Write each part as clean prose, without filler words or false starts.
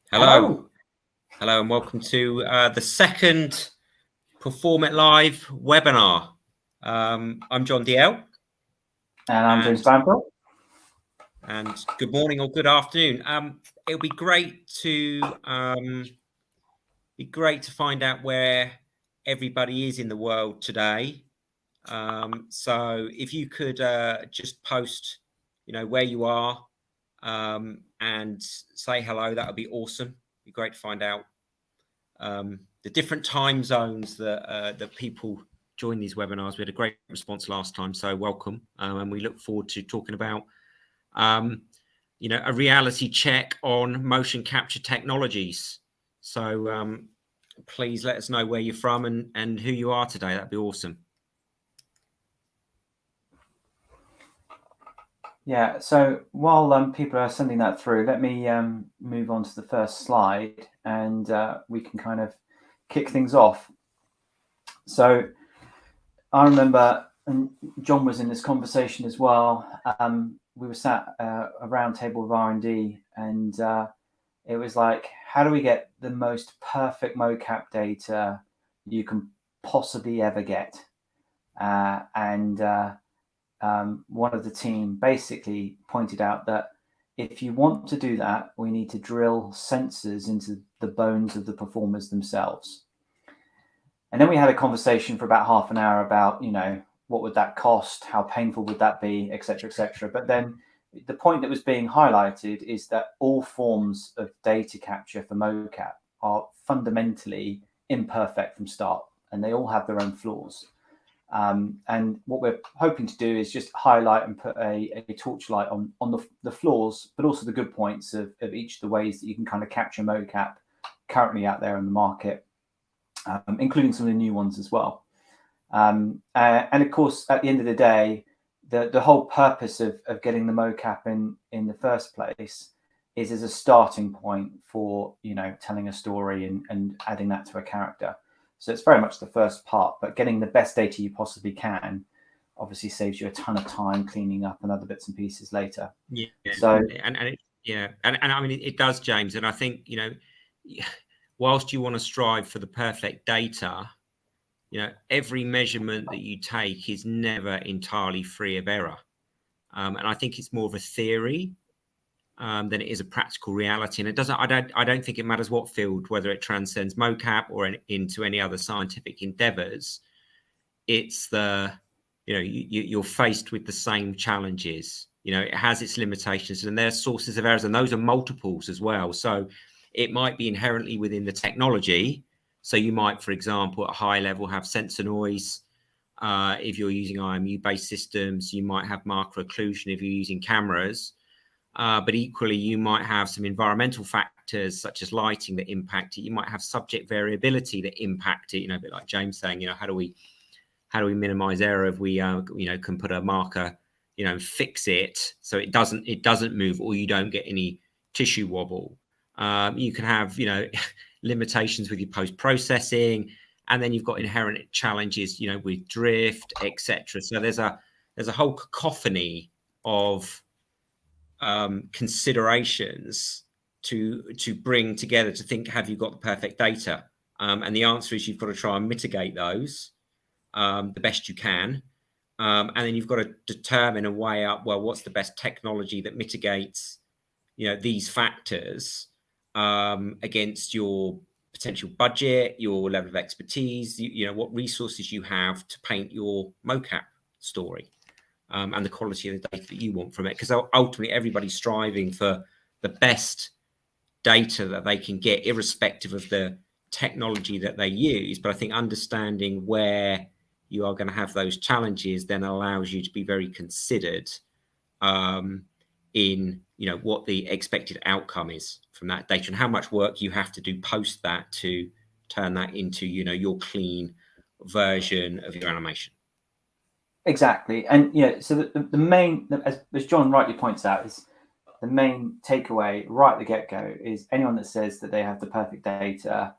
Hello, Hello. and welcome to the second Perform It Live webinar. I'm John DL. And I'm James Banfield. And good morning or good afternoon. It'll be great to find out where everybody is in the world today. So if you could just post, where you are and say hello, that would be awesome. It'd be great to find out the different time zones that people join these webinars. We had a great response last time, so welcome. And we look forward to talking about, a reality check on motion capture technologies. So please let us know where you're from and who you are today. That'd be awesome. Yeah, so while people are sending that through, let me move on to the first slide and we can kind of kick things off. So I remember, and John was in this conversation as well, we were sat a round table of R&D and it was like, how do we get the most perfect mocap data you can possibly ever get? One of the team basically pointed out that if you want to do that, we need to drill sensors into the bones of the performers themselves. And then we had a conversation for about half an hour about, what would that cost? How painful would that be, et cetera, et cetera. But then the point that was being highlighted is that all forms of data capture for mocap are fundamentally imperfect from start, and they all have their own flaws. And what we're hoping to do is just highlight and put a torchlight on the flaws, but also the good points of each of the ways that you can kind of capture mocap currently out there in the market, including some of the new ones as well. And of course, at the end of the day, the whole purpose of getting the mocap in the first place is as a starting point for, telling a story and adding that to a character. So it's very much the first part, but getting the best data you possibly can obviously saves you a ton of time cleaning up and other bits and pieces later. Yeah. So and I mean it does, James. And I think whilst you want to strive for the perfect data, every measurement that you take is never entirely free of error. And I think it's more of a theory than it is a practical reality. And I don't think it matters what field, whether it transcends mocap or into any other scientific endeavors. It's you're faced with the same challenges. It has its limitations and there are sources of errors, and those are multiples as well. So it might be inherently within the technology. So you might, for example, at a high level have sensor noise. If you're using IMU-based systems, you might have marker occlusion if you're using cameras. But equally, you might have some environmental factors such as lighting that impact it. You might have subject variability that impact it. A bit like James saying, how do we minimize error if we can put a marker, fix it so it doesn't move, or you don't get any tissue wobble. You can have limitations with your post-processing, and then you've got inherent challenges with drift, etc. So there's a whole cacophony of considerations to bring together to think, have you got the perfect data? And the answer is you've got to try and mitigate those the best you can, and then you've got to determine and weigh up, well, what's the best technology that mitigates these factors against your potential budget, your level of expertise, what resources you have to paint your mocap story, and the quality of the data that you want from it. Because ultimately everybody's striving for the best data that they can get, irrespective of the technology that they use. But I think understanding where you are going to have those challenges then allows you to be very considered in what the expected outcome is from that data, and how much work you have to do post that to turn that into your clean version of your animation. Exactly. And so the main, as John rightly points out, is the main takeaway right at the get-go is anyone that says that they have the perfect data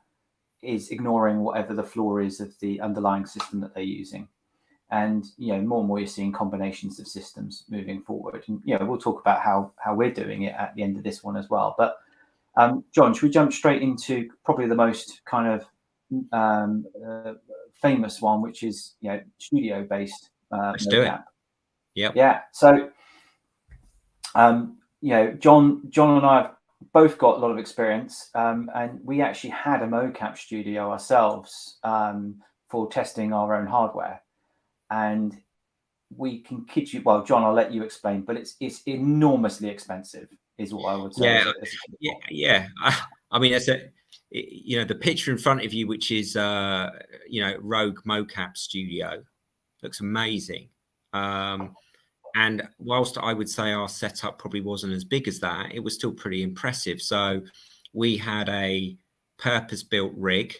is ignoring whatever the flaw is of the underlying system that they're using. And more and more you're seeing combinations of systems moving forward. And we'll talk about how we're doing it at the end of this one as well. But John, should we jump straight into probably the most kind of famous one, which is studio-based Let's do it. mocap? Yep. Yeah. So, John and I have both got a lot of experience, and we actually had a mocap studio ourselves for testing our own hardware. And we can kid you, well, John, I'll let you explain, but it's enormously expensive, is what I would say. Yeah. I mean, the picture in front of you, which is Rogue Mocap Studio, looks amazing. And whilst I would say our setup probably wasn't as big as that, it was still pretty impressive. So we had a purpose-built rig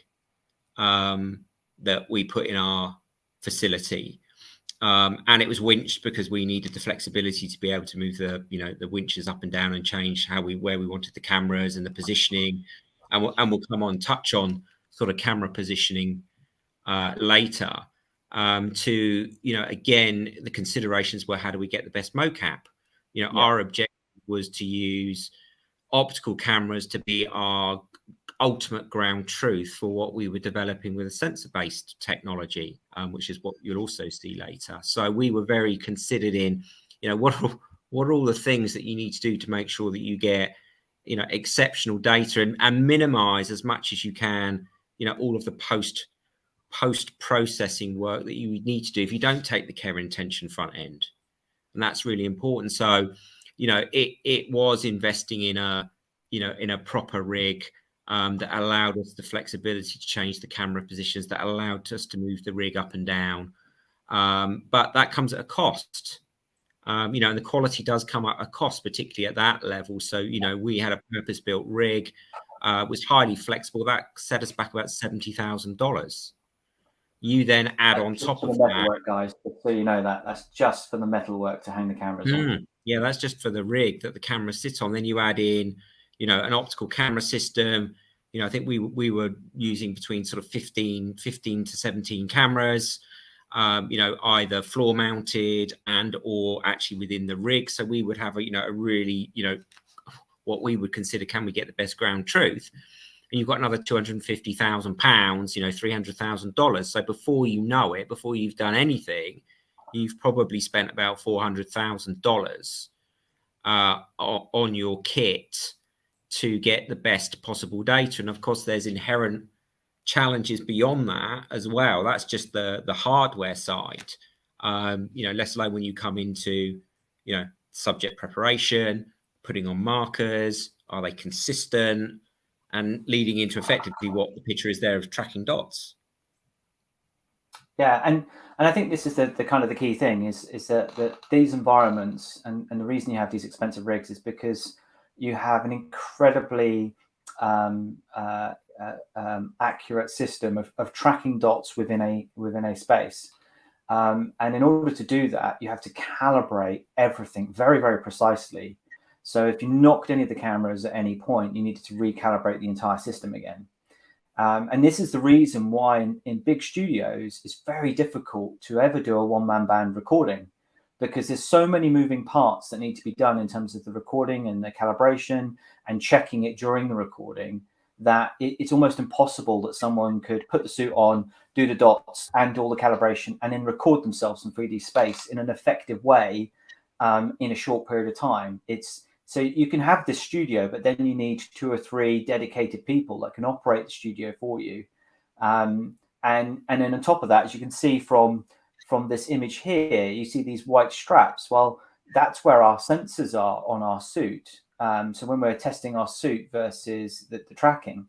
that we put in our facility. And it was winched because we needed the flexibility to be able to move the winches up and down and change where we wanted the cameras and the positioning. And we'll come on touch on sort of camera positioning later. Again, the considerations were, how do we get the best mocap? Our objective was to use optical cameras to be our ultimate ground truth for what we were developing with a sensor-based technology, which is what you'll also see later. So we were very considered in, what are all the things that you need to do to make sure that you get, exceptional data and minimize as much as you can, all of the post-processing work that you need to do if you don't take the care and intention front end. And that's really important. So, it was investing in a proper rig that allowed us the flexibility to change the camera positions, that allowed us to move the rig up and down. But that comes at a cost, and the quality does come at a cost, particularly at that level. So, we had a purpose-built rig, was highly flexible. That set us back about $70,000. You then add on top of the metalwork, guys, so you know that's just for the metalwork to hang the cameras on. Yeah, that's just for the rig that the camera sits on. Then you add in, an optical camera system. I think we were using between sort of 15 to 17 cameras, either floor mounted and or actually within the rig. So we would have a really, what we would consider, can we get the best ground truth? And you've got another £250,000, $300,000. So before you know it, before you've done anything, you've probably spent about $400,000 on your kit to get the best possible data. And of course, there's inherent challenges beyond that as well. That's just the hardware side. Less alone when you come into, subject preparation, putting on markers, are they consistent? And leading into effectively what the picture is there of tracking dots. Yeah, and I think this is the kind of the key thing is that these environments and the reason you have these expensive rigs is because you have an incredibly accurate system of tracking dots within a space. And in order to do that, you have to calibrate everything very, very precisely. So if you knocked any of the cameras at any point, you needed to recalibrate the entire system again. And this is the reason why in big studios, it's very difficult to ever do a one-man band recording, because there's so many moving parts that need to be done in terms of the recording and the calibration and checking it during the recording, that it's almost impossible that someone could put the suit on, do the dots and all the calibration, and then record themselves in 3D space in an effective way in a short period of time. So you can have this studio, but then you need 2 or 3 dedicated people that can operate the studio for you. And then on top of that, as you can see from this image here, you see these white straps. Well, that's where our sensors are on our suit. So when we're testing our suit versus the tracking,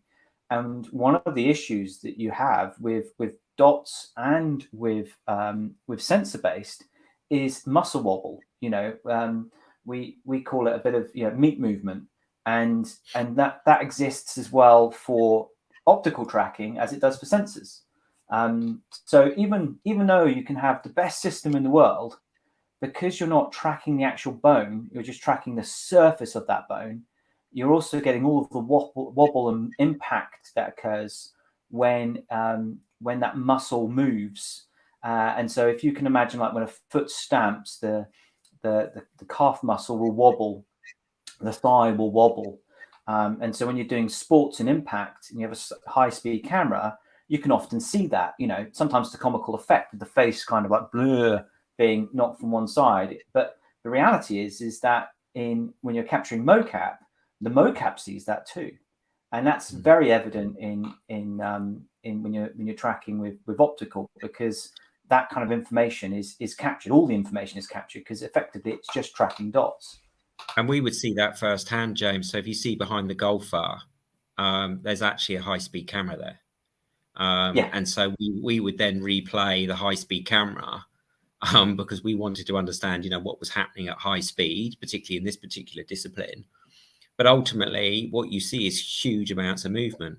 and one of the issues that you have with dots and with sensor based is muscle wobble. We call it a bit of meat movement, and that exists as well for optical tracking as it does for sensors. So even though you can have the best system in the world, because you're not tracking the actual bone, you're just tracking the surface of that bone, you're also getting all of the wobble and impact that occurs when that muscle moves. And so if you can imagine, like when a foot stamps, the calf muscle will wobble, the thigh will wobble. And so when you're doing sports and impact and you have a high-speed camera, you can often see that, sometimes the comical effect of the face kind of like blur being knocked from one side. But the reality is that when you're capturing mocap, the mocap sees that too. And that's very evident in when you're tracking with optical, because that kind of information is captured. All the information is captured because effectively it's just tracking dots. And we would see that firsthand, James. So if you see behind the golfer, there's actually a high-speed camera there. And so we would then replay the high-speed camera because we wanted to understand, what was happening at high speed, particularly in this particular discipline. But ultimately, what you see is huge amounts of movement.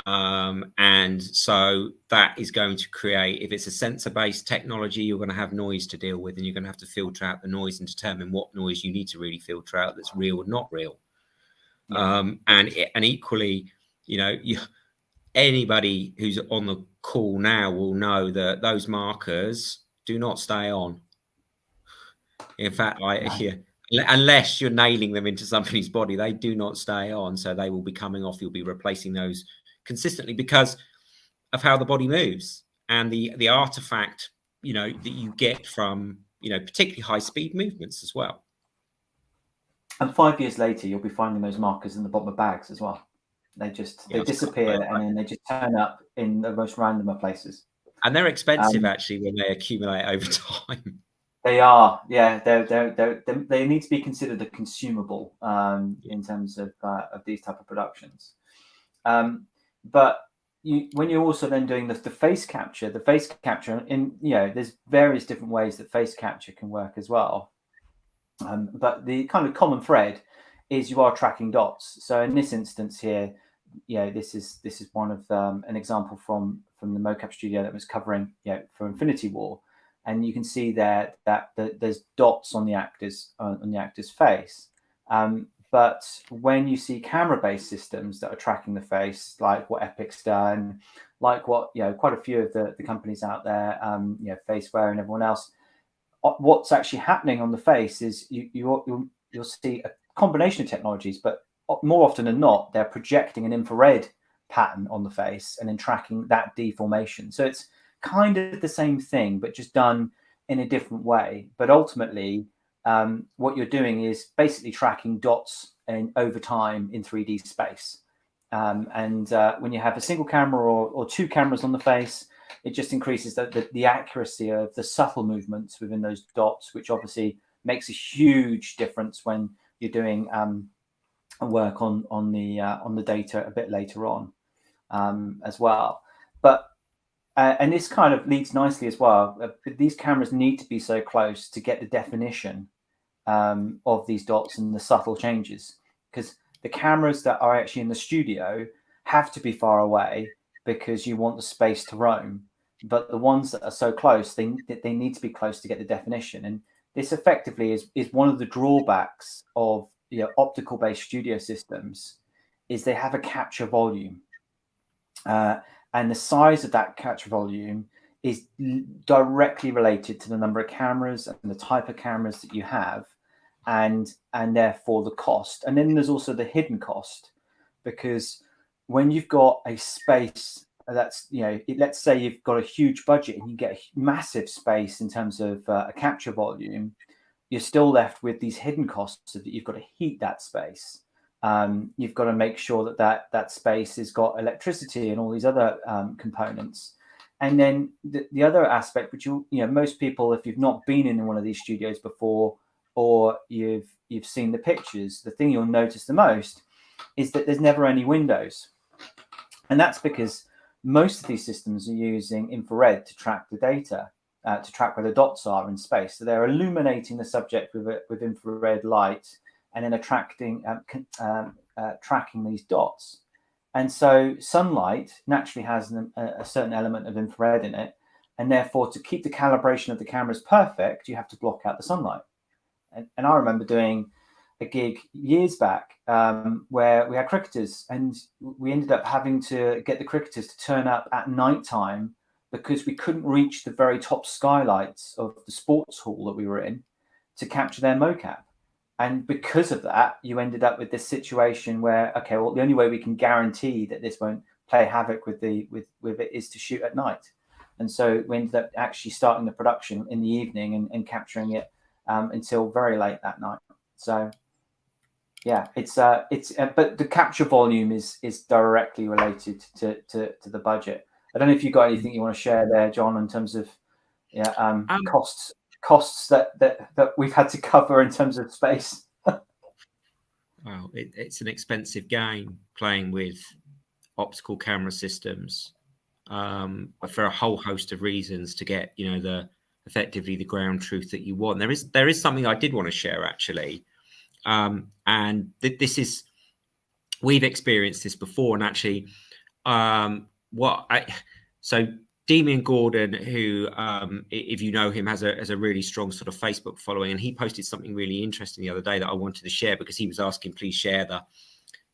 And so that is going to create, if it's a sensor-based technology, you're going to have noise to deal with, and you're going to have to filter out the noise and determine what noise you need to really filter out that's real or not real. And equally, anybody who's on the call now will know that those markers do not stay on. In fact, unless you're nailing them into somebody's body, they do not stay on. So they will be coming off. You'll be replacing those consistently because of how the body moves and the artifact, that you get from, particularly high speed movements as well. And 5 years later, you'll be finding those markers in the bottom of bags as well. They disappear and then they just turn up in the most random of places. And they're expensive actually when they accumulate over time. They are, yeah. They need to be considered a consumable in terms of these type of productions. But when you're also then doing the face capture, there's various different ways that face capture can work as well. But the kind of common thread is you are tracking dots. So in this instance here, this is one of an example from the mocap studio that was covering for Infinity War, and you can see there that there's dots on the actor's face. But when you see camera-based systems that are tracking the face, like what Epic's done, like what quite a few of the companies out there, Faceware and everyone else, what's actually happening on the face is you'll see a combination of technologies, but more often than not, they're projecting an infrared pattern on the face and then tracking that deformation. So it's kind of the same thing, but just done in a different way. But ultimately, what you're doing is basically tracking dots over time in 3D space. And when you have a single camera or two cameras on the face, it just increases the accuracy of the subtle movements within those dots, which obviously makes a huge difference when you're doing work on the data a bit later on as well. But and this kind of leads nicely as well. These cameras need to be so close to get the definition of these dots and the subtle changes, because the cameras that are actually in the studio have to be far away because you want the space to roam. But the ones that are so close, they need to be close to get the definition. And this effectively is one of the drawbacks of optical-based studio systems, is they have a capture volume. And the size of that capture volume is directly related to the number of cameras and the type of cameras that you have, and therefore the cost. And then there's also the hidden cost, because when you've got a space that's, let's say you've got a huge budget and you get a massive space in terms of a capture volume, you're still left with these hidden costs that you've got to heat that space. You've got to make sure that space has got electricity and all these other components. And then the other aspect, which most people, if you've not been in one of these studios before, or you've seen the pictures, the thing you'll notice the most is that there's never any windows. And that's because most of these systems are using infrared to track the data, to track where the dots are in space. So they're illuminating the subject with infrared light, and then tracking these dots. And so sunlight naturally has a certain element of infrared in it, and therefore to keep the calibration of the cameras perfect, you have to block out the sunlight. And I remember doing a gig years back where we had cricketers, and we ended up having to get the cricketers to turn up at nighttime because we couldn't reach the very top skylights of the sports hall that we were in to capture their mocap. And because of that, you ended up with this situation where, okay, well, the only way we can guarantee that this won't play havoc with it is to shoot at night. And so we ended up actually starting the production in the evening and capturing it until very late that night. So yeah, but the capture volume is directly related to the budget. I don't know if you've got anything you want to share there, John, in terms of costs that we've had to cover in terms of space. Well, it's an expensive game playing with optical camera systems for a whole host of reasons to get, you know, effectively the ground truth that you want. There is something I did want to share actually, and this is, we've experienced this before, and actually, so Demian Gordon, who, if you know him, has a really strong sort of Facebook following, and he posted something really interesting the other day that I wanted to share, because he was asking, please share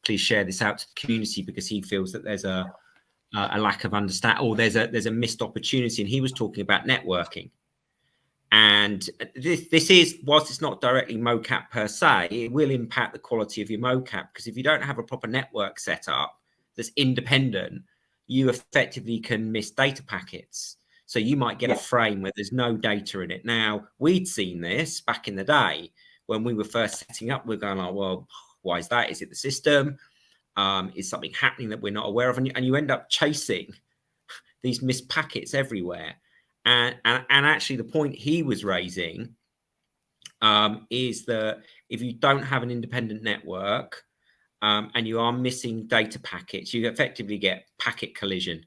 this out to the community, because he feels that there's a lack of understanding, or there's a missed opportunity. And he was talking about networking. And this is, whilst it's not directly mocap per se, it will impact the quality of your mocap, because if you don't have a proper network set up that's independent, you effectively can miss data packets. So you might get a frame where there's no data in it. Now, we'd seen this back in the day when we were first setting up. We're going, oh, well, why is that? Is it the system? Is something happening that we're not aware of? And you end up chasing these missed packets everywhere. And actually, the point he was raising is that if you don't have an independent network and you are missing data packets, you effectively get packet collision.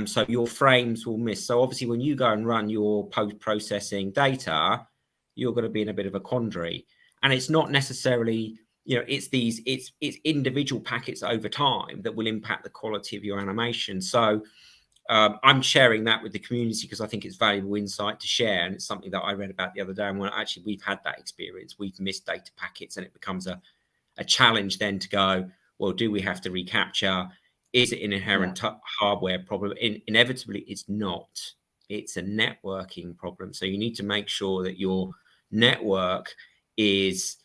So your frames will miss. So obviously, when you go and run your post-processing data, you're going to be in a bit of a quandary. And it's not necessarily, you know, it's individual packets over time that will impact the quality of your animation. So I'm sharing that with the community because I think it's valuable insight to share, and it's something that I read about the other day. And when actually we've had that experience, we've missed data packets, and it becomes a challenge then to go, well, do we have to recapture? Is it an inherent hardware problem? Inevitably, it's not. It's a networking problem. So you need to make sure that your network is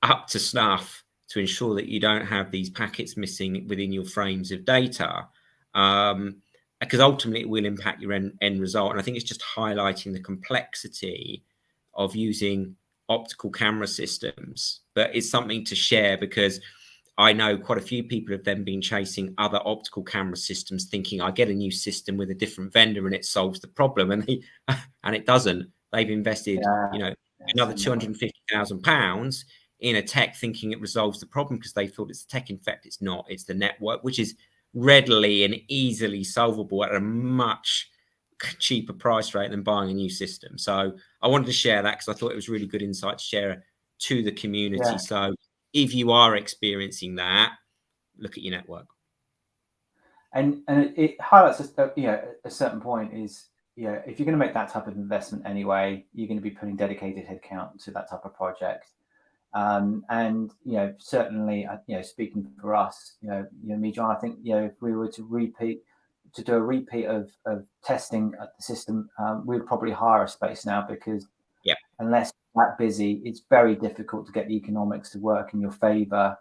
up to snuff to ensure that you don't have these packets missing within your frames of data. Because ultimately it will impact your end result. And I think it's just highlighting the complexity of using optical camera systems. But it's something to share, because I know quite a few people have then been chasing other optical camera systems thinking, I get a new system with a different vendor and it solves the problem. And it doesn't. They've invested, you know, another £250,000 in a tech thinking it resolves the problem because they thought it's the tech. In fact, it's not. It's the network, which is readily and easily solvable at a much cheaper price rate than buying a new system. So I wanted to share that because I thought it was really good insight to share to the community. So if you are experiencing that, look at your network. And it highlights a certain point is, if you're going to make that type of investment anyway, you're going to be putting dedicated headcount to that type of project. And certainly, speaking for us, me, John, I think if we were to do a repeat of testing at the system, we'd probably hire a space now, because unless you're that busy, it's very difficult to get the economics to work in your favor,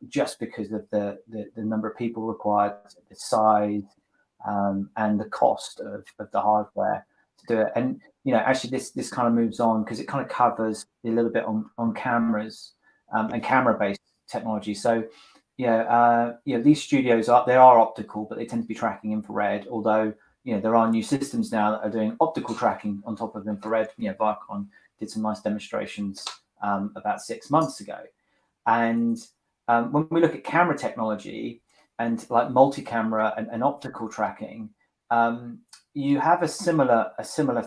just because of the number of people required, the size, and the cost of the hardware to do it. And actually this kind of moves on, because it kind of covers a little bit on cameras and camera-based technology. So these studios they are optical, but they tend to be tracking infrared, although there are new systems now that are doing optical tracking on top of infrared. Vicon did some nice demonstrations about 6 months ago. And when we look at camera technology and like multi-camera and optical tracking, you have a similar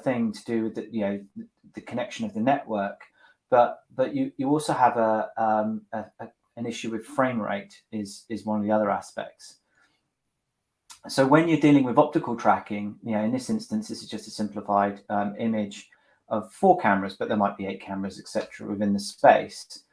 thing to do with the connection of the network, but you also have an issue with frame rate is one of the other aspects. So when you're dealing with optical tracking, in this instance, this is just a simplified image of 4 cameras, but there might be 8 cameras, etc., within the space.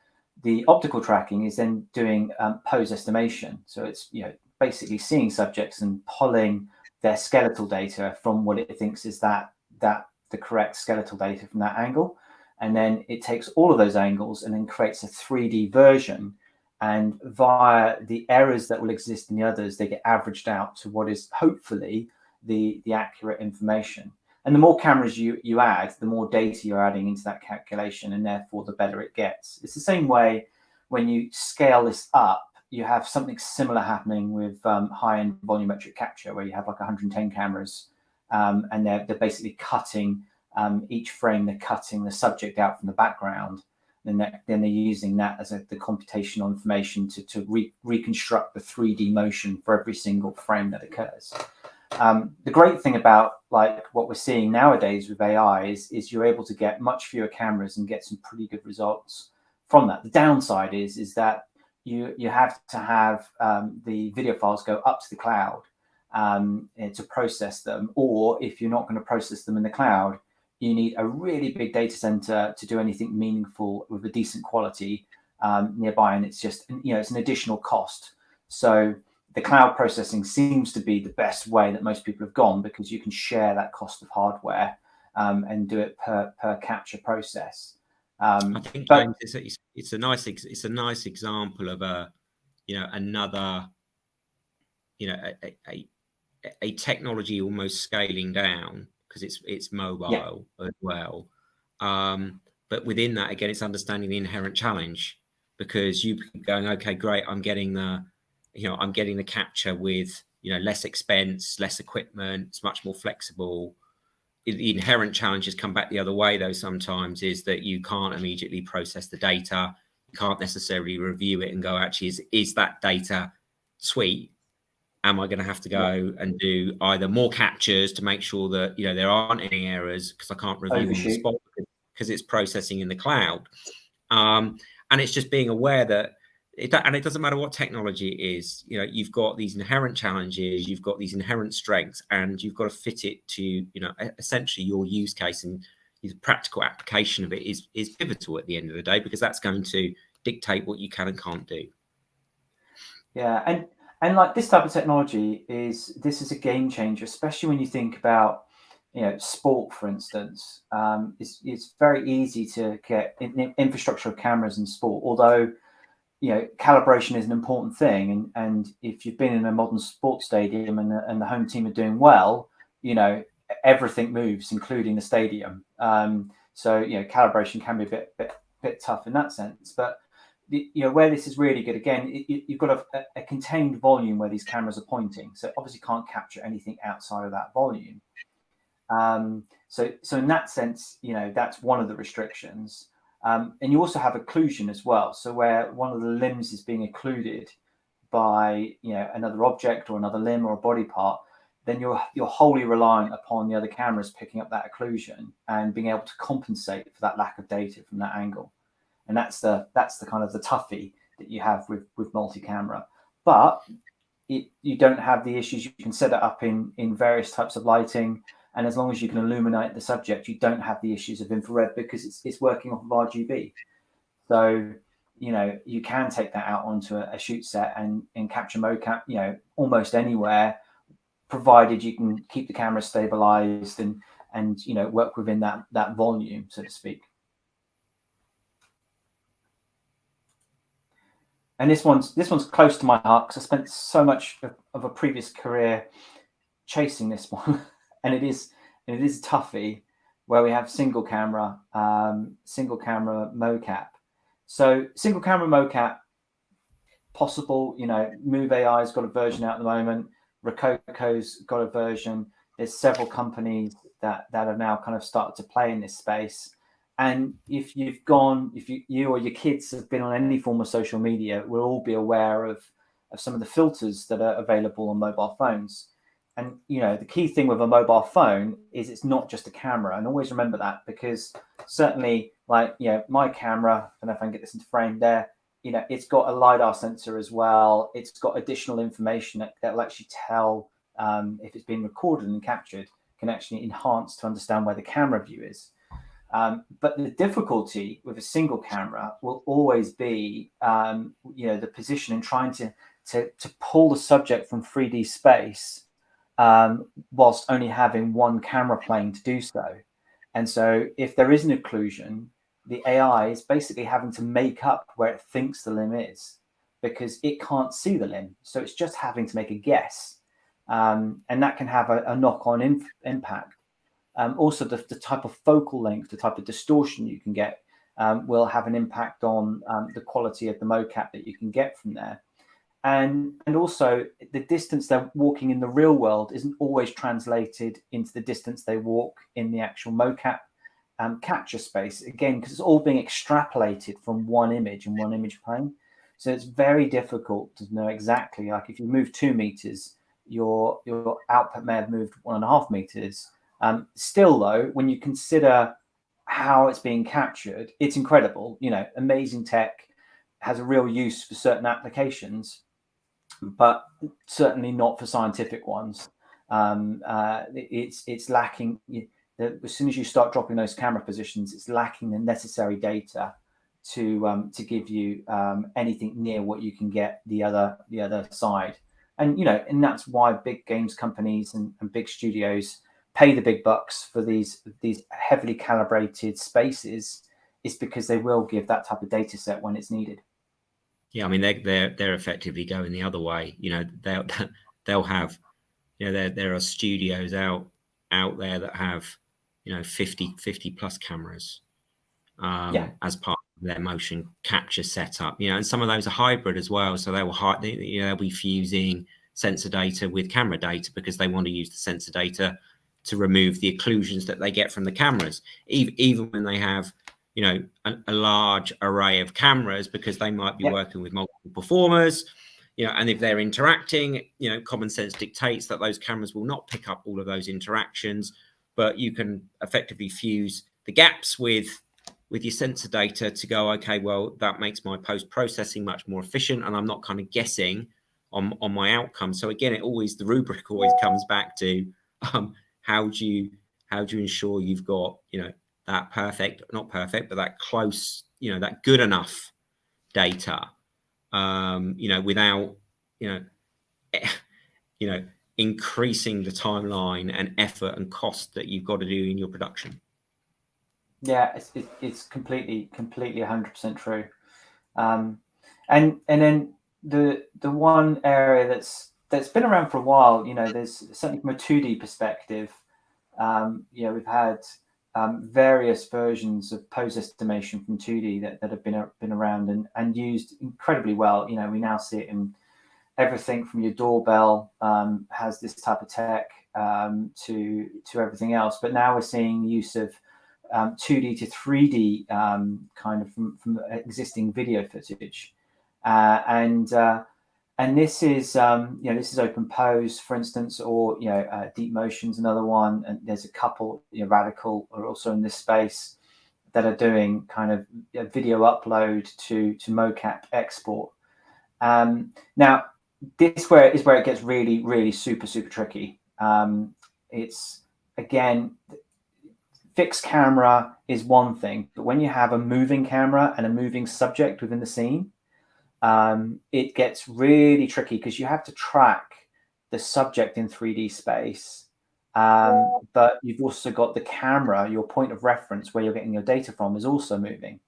The optical tracking is then doing pose estimation. So it's basically seeing subjects and pulling their skeletal data from what it thinks is that the correct skeletal data from that angle. and then it takes all of those angles and then creates a 3D version. And via the errors that will exist in the others, they get averaged out to what is hopefully the accurate information. And the more cameras you add, the more data you're adding into that calculation, and therefore the better it gets. It's the same way when you scale this up, you have something similar happening with high-end volumetric capture, where you have like 110 cameras, and they're basically cutting each frame, they're cutting the subject out from the background. Then they're using that as the computational information to reconstruct the 3D motion for every single frame that occurs. The great thing about like what we're seeing nowadays with AI is you're able to get much fewer cameras and get some pretty good results from that. The downside is that you have to have the video files go up to the cloud to process them, or if you're not going to process them in the cloud, you need a really big data center to do anything meaningful with a decent quality nearby, and it's just, it's an additional cost. So the cloud processing seems to be the best way that most people have gone, because you can share that cost of hardware and do it per capture process. I think, James, it's a nice example of another a technology almost scaling down, because it's mobile as well. But within that, again, it's understanding the inherent challenge, because you going, okay, great, I'm getting the capture with less expense, less equipment, it's much more flexible. The inherent challenges come back the other way, though. Sometimes is that you can't immediately process the data, you can't necessarily review it and go, actually, is that data sweet? Am I going to have to go and do either more captures to make sure that there aren't any errors, because I can't review on the spot because it's processing in the cloud? And it's just being aware that it doesn't matter what technology it is. You've got these inherent challenges, you've got these inherent strengths, and you've got to fit it to essentially your use case, and the practical application of it is pivotal at the end of the day, because that's going to dictate what you can and can't do. Yeah, and like this type of technology is a game changer, especially when you think about sport, for instance. It's very easy to get infrastructure of cameras in sport, although calibration is an important thing, and if you've been in a modern sports stadium and the home team are doing well, everything moves, including the stadium. So calibration can be a bit tough in that sense, but where this is really good, again, you've got a contained volume where these cameras are pointing, so obviously can't capture anything outside of that volume. So in that sense, that's one of the restrictions. And you also have occlusion as well. So where one of the limbs is being occluded by another object or another limb or a body part, then you're wholly reliant upon the other cameras picking up that occlusion and being able to compensate for that lack of data from that angle. And that's the kind of the toughie that you have with multi-camera. But you don't have the issues. You can set it up in various types of lighting, and as long as you can illuminate the subject, you don't have the issues of infrared, because it's working off of RGB. So you can take that out onto a shoot set and capture mocap almost anywhere, provided you can keep the camera stabilized and work within that volume, so to speak. And this one's close to my heart, because I spent so much of a previous career chasing this one. And it is a toughie, where we have single camera mocap. So single camera mocap, possible. Move AI's got a version out at the moment. Rococo's got a version. There's several companies that have now kind of started to play in this space. And if you or your kids have been on any form of social media, we'll all be aware of some of the filters that are available on mobile phones. And the key thing with a mobile phone is it's not just a camera, and always remember that, because certainly, like my camera, I don't know if I can get this into frame there, it's got a LiDAR sensor as well. It's got additional information that will actually tell if it's been recorded and captured, can actually enhance to understand where the camera view is. But the difficulty with a single camera will always be, the position and trying to pull the subject from 3D space whilst only having one camera plane to do so. And so if there is an occlusion, the AI is basically having to make up where it thinks the limb is, because it can't see the limb. So it's just having to make a guess. And that can have a knock-on impact. Also, the type of focal length, the type of distortion you can get will have an impact on the quality of the mocap that you can get from there. And also, the distance they're walking in the real world isn't always translated into the distance they walk in the actual mocap capture space, again, because it's all being extrapolated from one image and one image plane. So it's very difficult to know exactly, like if you move 2 meters, your output may have moved 1.5 meters. Still, though, when you consider how it's being captured, it's incredible. You know, amazing tech, has a real use for certain applications, but certainly not for scientific ones. It's lacking. As soon as you start dropping those camera positions, it's lacking the necessary data to give you anything near what you can get the other side. And you know, and that's why big games companies and big studios pay the big bucks for these heavily calibrated spaces, is because they will give that type of data set when it's needed. Yeah, I mean they're effectively going the other way. You know, they'll have, you know, there are studios out there that have, you know, 50 plus cameras as part of their motion capture setup. You know, and some of those are hybrid as well. So they'll be fusing sensor data with camera data, because they want to use the sensor data to remove the occlusions that they get from the cameras, even when they have, you know, a large array of cameras, because they might be working with multiple performers, you know, and if they're interacting, you know, common sense dictates that those cameras will not pick up all of those interactions, but you can effectively fuse the gaps with your sensor data to go, okay, well, that makes my post-processing much more efficient, and I'm not kind of guessing on my outcome. So again, the rubric always comes back to how do you ensure you've got, you know, that not perfect, but that close, you know, that good enough data, you know, without, you know, increasing the timeline and effort and cost that you've got to do in your production. Yeah, it's completely 100% true. And then the one area that's been around for a while, you know, there's certainly from a 2D perspective, you know, we've had various versions of pose estimation from 2D that have been around and used incredibly well. You know, we now see it in everything from your doorbell has this type of tech to everything else. But now we're seeing the use of 2D to 3D kind of from existing video footage, and this is you know, this is Open Pose, for instance, or you know, Deep Motion's another one, and there's a couple, you know, Radical are also in this space that are doing kind of video upload to mocap export. Now this is where it gets really super tricky. It's, again, fixed camera is one thing, but when you have a moving camera and a moving subject within the scene, it gets really tricky, because you have to track the subject in 3D space, but you've also got the camera, your point of reference where you're getting your data from, is also moving.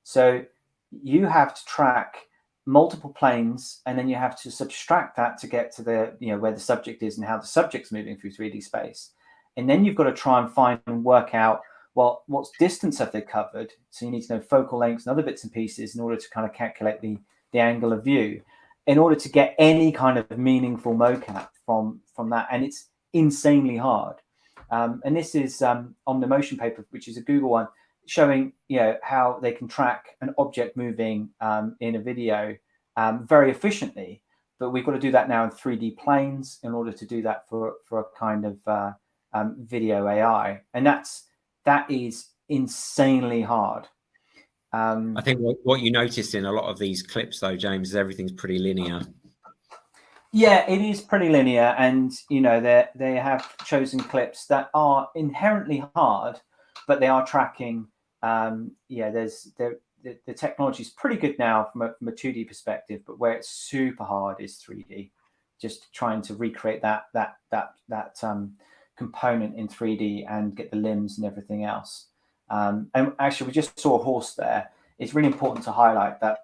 So you have to track multiple planes, and then you have to subtract that to get to the, you know, where the subject is and how the subject's moving through 3D space. And then you've got to try and find and work out, well, what's distance have they covered? So you need to know focal lengths and other bits and pieces in order to kind of calculate the angle of view, in order to get any kind of meaningful mocap from that. And it's insanely hard. And this is on the motion paper, which is a Google one, showing, you know, how they can track an object moving in a video very efficiently. But we've got to do that now in 3D planes in order to do that for a kind of video AI, and that is insanely hard. I think what you noticed in a lot of these clips, though, James, is everything's pretty linear. Yeah, it is pretty linear, and you know, they have chosen clips that are inherently hard, but they are tracking. Yeah, the technology is pretty good now from a 2D perspective, but where it's super hard is 3D. Just trying to recreate that component in 3D and get the limbs and everything else. And actually, we just saw a horse there. It's really important to highlight that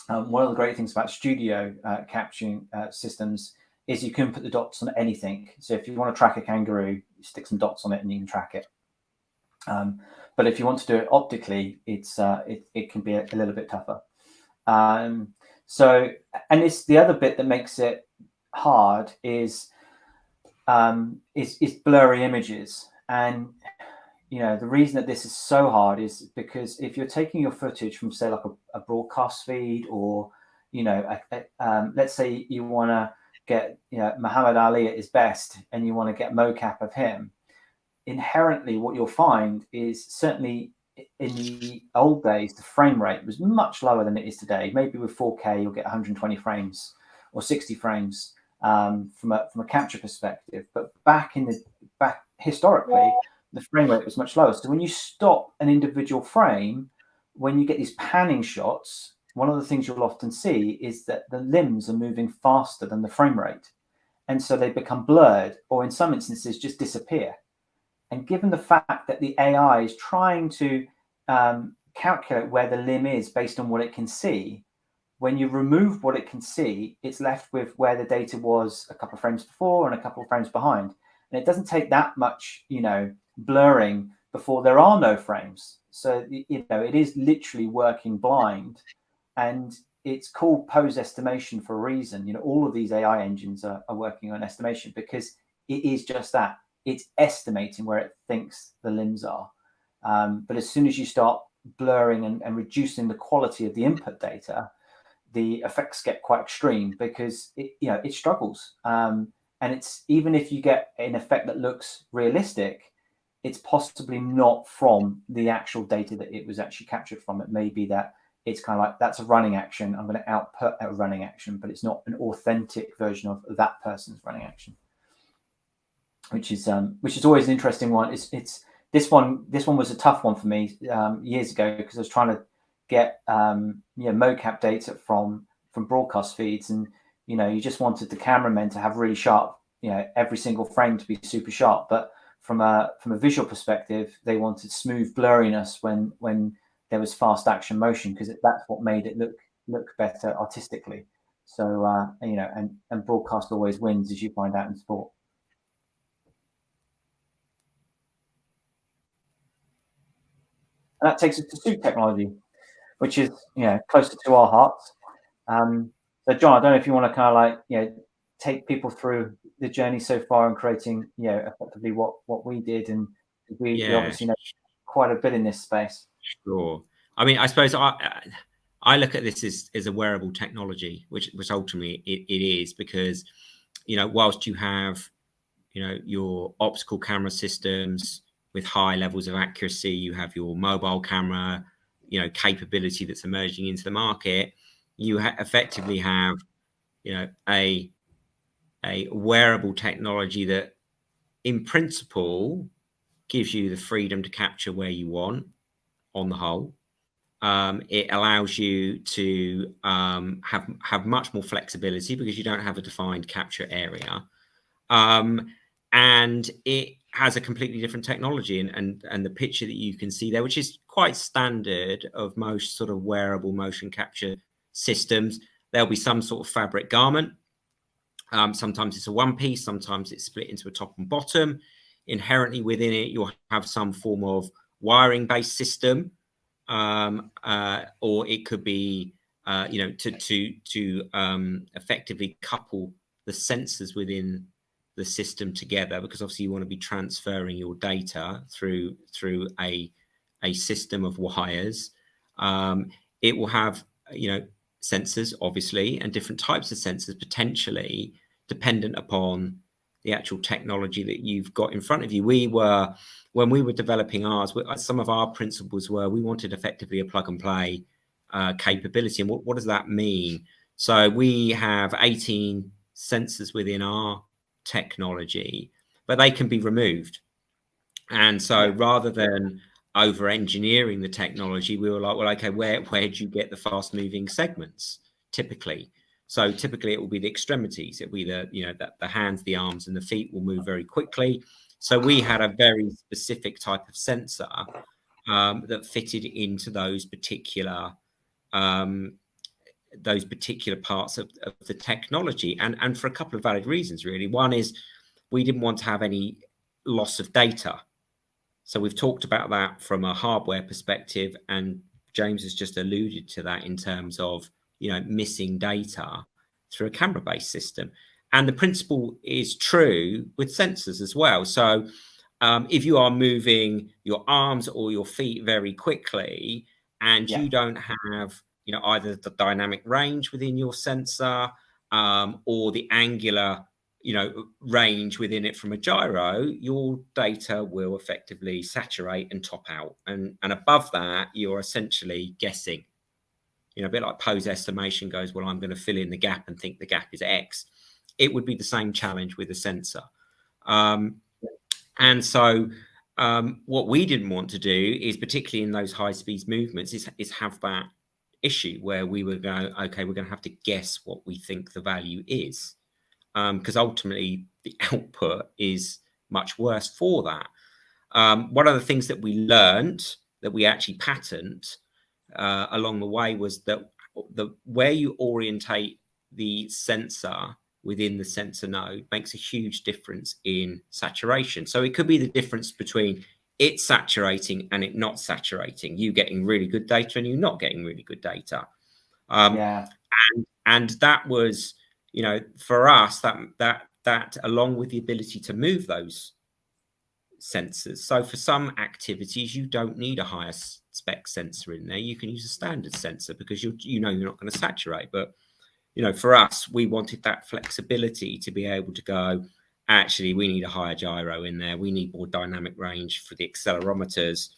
one of the great things about studio capturing systems is you can put the dots on anything. So if you want to track a kangaroo, you stick some dots on it and you can track it. But if you want to do it optically, it can be a little bit tougher. So, and it's the other bit that makes it hard is blurry images. And you know, the reason that this is so hard is because if you're taking your footage from, say, like a broadcast feed, or you know, let's say you want to get, you know, Muhammad Ali at his best, and you want to get mocap of him. Inherently, what you'll find is, certainly in the old days, the frame rate was much lower than it is today. Maybe with 4K, you'll get 120 frames or 60 frames from a capture perspective. But back historically, the frame rate was much lower. So when you stop an individual frame, when you get these panning shots, one of the things you'll often see is that the limbs are moving faster than the frame rate. And so they become blurred, or in some instances just disappear. And given the fact that the AI is trying to calculate where the limb is based on what it can see, when you remove what it can see, it's left with where the data was a couple of frames before and a couple of frames behind. And it doesn't take that much, you know, blurring before there are no frames. So, you know, it is literally working blind, and it's called pose estimation for a reason. You know, all of these AI engines are working on estimation because it is just that. It's estimating where it thinks the limbs are. But as soon as you start blurring and reducing the quality of the input data, the effects get quite extreme because it struggles. And it's, even if you get an effect that looks realistic, it's possibly not from the actual data that it was actually captured from. It may be that it's kind of like, that's a running action, I'm going to output a running action, but it's not an authentic version of that person's running action. Which is always an interesting one. It's this one was a tough one for me years ago, because I was trying to get mocap data from broadcast feeds, and you just wanted the cameramen to have really sharp, every single frame to be super sharp, but from a visual perspective, they wanted smooth blurriness when there was fast action motion, because that's what made it look better artistically. So and broadcast always wins, as you find out in sport. And that takes us to suit technology, which is closer to our hearts. So John, I don't know if you want to kind of like take people through the journey so far in creating effectively what we did, and we obviously know quite a bit in this space. Sure. I mean, I suppose I look at this as a wearable technology, which ultimately it is, because whilst you have your optical camera systems with high levels of accuracy, you have your mobile camera capability that's emerging into the market, you effectively have a wearable technology that in principle gives you the freedom to capture where you want on the whole. It allows you to have much more flexibility because you don't have a defined capture area, and it has a completely different technology, and the picture that you can see there, which is quite standard of most sort of wearable motion capture systems. There'll be some sort of fabric garment. Sometimes it's a one piece, sometimes it's split into a top and bottom. Inherently within it, you'll have some form of wiring based system, or it could be to effectively couple the sensors within the system together, because obviously you want to be transferring your data through a system of wires. It will have sensors, obviously, and different types of sensors, potentially dependent upon the actual technology that you've got in front of you. When we were developing ours, some of our principles were we wanted effectively a plug and play capability. And what does that mean? So we have 18 sensors within our technology, but they can be removed. And so rather than over engineering the technology, we were like, well, okay, where do you get the fast moving segments typically? So typically it will be the extremities. It will be the hands, the arms, and the feet will move very quickly. So we had a very specific type of sensor that fitted into those particular parts of the technology, and for a couple of valid reasons, really. One is we didn't want to have any loss of data. So we've talked about that from a hardware perspective, and James has just alluded to that in terms of, you know, missing data through a camera-based system. And the principle is true with sensors as well. So if you are moving your arms or your feet very quickly and you don't have, you know, either the dynamic range within your sensor or the angular, you know, range within it from a gyro, your data will effectively saturate and top out. And above that, you're essentially guessing. You know, a bit like pose estimation goes, well, I'm going to fill in the gap and think the gap is X. It would be the same challenge with a sensor. And so what we didn't want to do is, particularly in those high speed movements, is have that issue where we would go, okay, we're going to have to guess what we think the value is. Because ultimately the output is much worse for that. One of the things that we learned that we actually patent along the way was that where you orientate the sensor within the sensor node makes a huge difference in saturation. So it could be the difference between it saturating and it not saturating, you getting really good data and you not getting really good data. And that was, you know, for us, that along with the ability to move those sensors. So for some activities, you don't need a higher spec sensor in there. You can use a standard sensor because you know you're not going to saturate. But, you know, for us, we wanted that flexibility to be able to go, actually, we need a higher gyro in there. We need more dynamic range for the accelerometers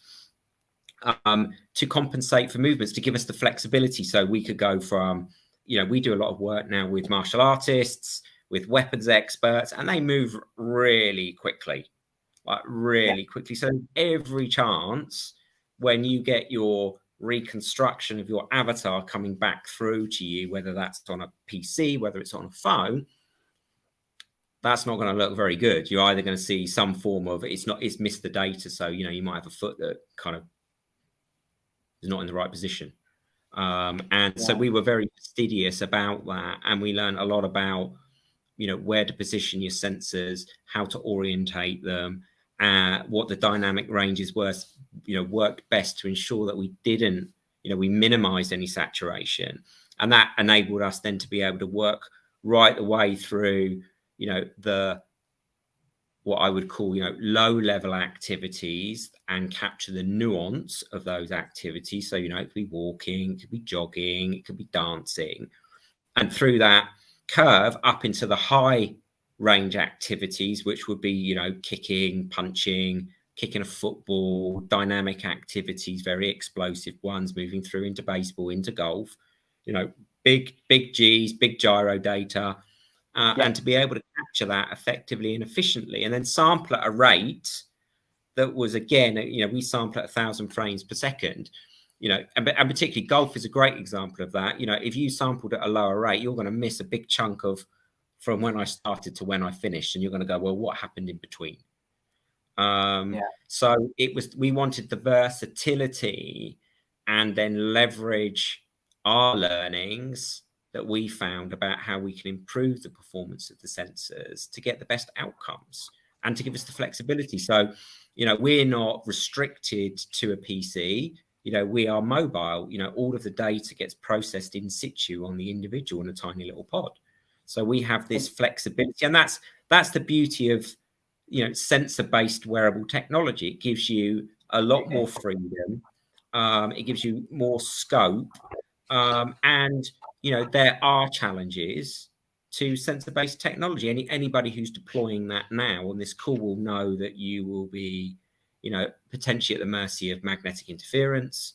to compensate for movements, to give us the flexibility. So we could go from, you know, we do a lot of work now with martial artists, with weapons experts, and they move really quickly, like really quickly. So every chance when you get your reconstruction of your avatar coming back through to you, whether that's on a PC, whether it's on a phone, that's not going to look very good. You're either going to see some form of it's missed the data. So, you know, you might have a foot that kind of is not in the right position. So we were very fastidious about that, and we learned a lot about, you know, where to position your sensors, how to orientate them, what the dynamic ranges were, you know, worked best to ensure that we didn't, you know, we minimized any saturation, and that enabled us then to be able to work right the way through, you know, what I would call, you know, low level activities and capture the nuance of those activities. So, you know, it could be walking, it could be jogging, it could be dancing, and through that curve up into the high range activities, which would be, you know, kicking, punching, kicking a football, dynamic activities, very explosive ones, moving through into baseball, into golf, you know, big G's, big gyro data. And to be able to capture that effectively and efficiently, and then sample at a rate that was, again, you know, we sample at 1,000 frames per second, you know, and particularly golf is a great example of that. You know, if you sampled at a lower rate, you're going to miss a big chunk of from when I started to when I finished, and you're going to go, well, what happened in between? So we wanted the versatility and then leverage our learnings that we found about how we can improve the performance of the sensors to get the best outcomes and to give us the flexibility. So, you know, we're not restricted to a PC. You know, we are mobile. You know, all of the data gets processed in situ on the individual in a tiny little pod. So we have this flexibility, and that's the beauty of, you know, sensor-based wearable technology. It gives you a lot more freedom. It gives you more scope, and, you know, there are challenges to sensor-based technology. Anybody who's deploying that now on this call will know that you will be, you know, potentially at the mercy of magnetic interference.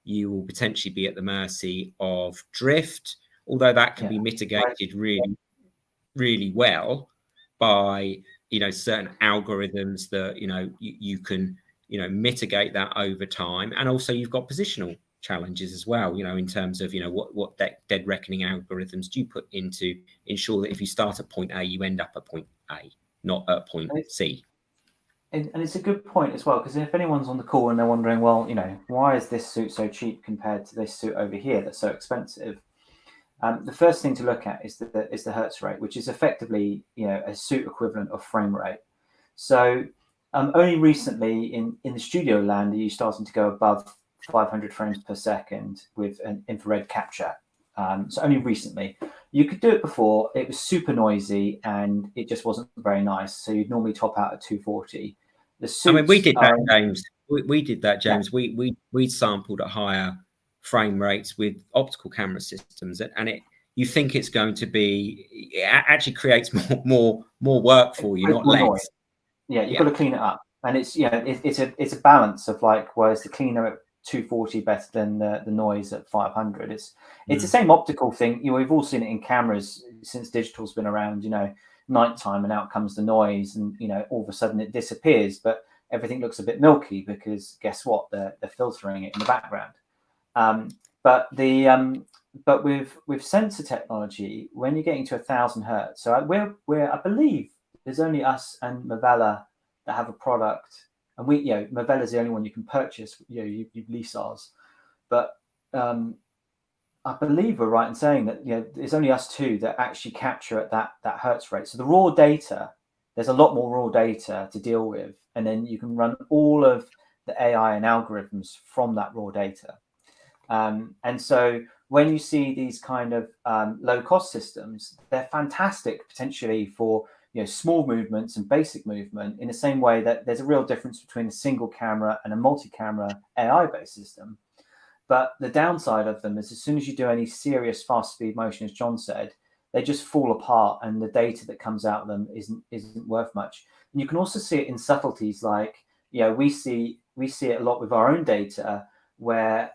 You will potentially be at the mercy of drift, although that can be mitigated really, really well by, you know, certain algorithms that, you know, you can, you know, mitigate that over time. And also you've got positional challenges as well, you know, in terms of, you know, what dead reckoning algorithms do you put in to ensure that if you start at point A, you end up at point A, not at point C. And it's a good point as well, because if anyone's on the call and they're wondering, well, why is this suit so cheap compared to this suit over here that's so expensive? The first thing to look at is the hertz rate, which is effectively a suit equivalent of frame rate. So only recently in the studio land are you starting to go above 500 frames per second with an infrared capture. So only recently. You could do it before. It was super noisy and it just wasn't very nice. So you'd normally top out at 240. The suits, I mean, we did that, James. We did that, James. Yeah. We sampled at higher frame rates with optical camera systems, and you think it's going to be, it actually creates more work for you, not less. Noise. Yeah, you've got to clean it up, and it's it's a balance of like, whereas the cleaner at 240 better than the noise at 500. It's the same optical thing. We've all seen it in cameras since digital's been around. Nighttime, and out comes the noise, and all of a sudden it disappears, but everything looks a bit milky because guess what? They're filtering it in the background. But with sensor technology, when you're getting to 1,000 hertz, so I believe there's only us and Movella that have a product, and Movella's the only one you can purchase. You lease ours, but I believe we're right in saying that there's only us two that actually capture at that hertz rate. So the raw data, there's a lot more raw data to deal with, and then you can run all of the AI and algorithms from that raw data. And so when you see these kind of low cost systems, they're fantastic potentially for small movements and basic movement, in the same way that there's a real difference between a single camera and a multi-camera AI based system. But the downside of them is, as soon as you do any serious fast speed motion, as John said, they just fall apart, and the data that comes out of them isn't worth much. And you can also see it in subtleties, like we see it a lot with our own data, where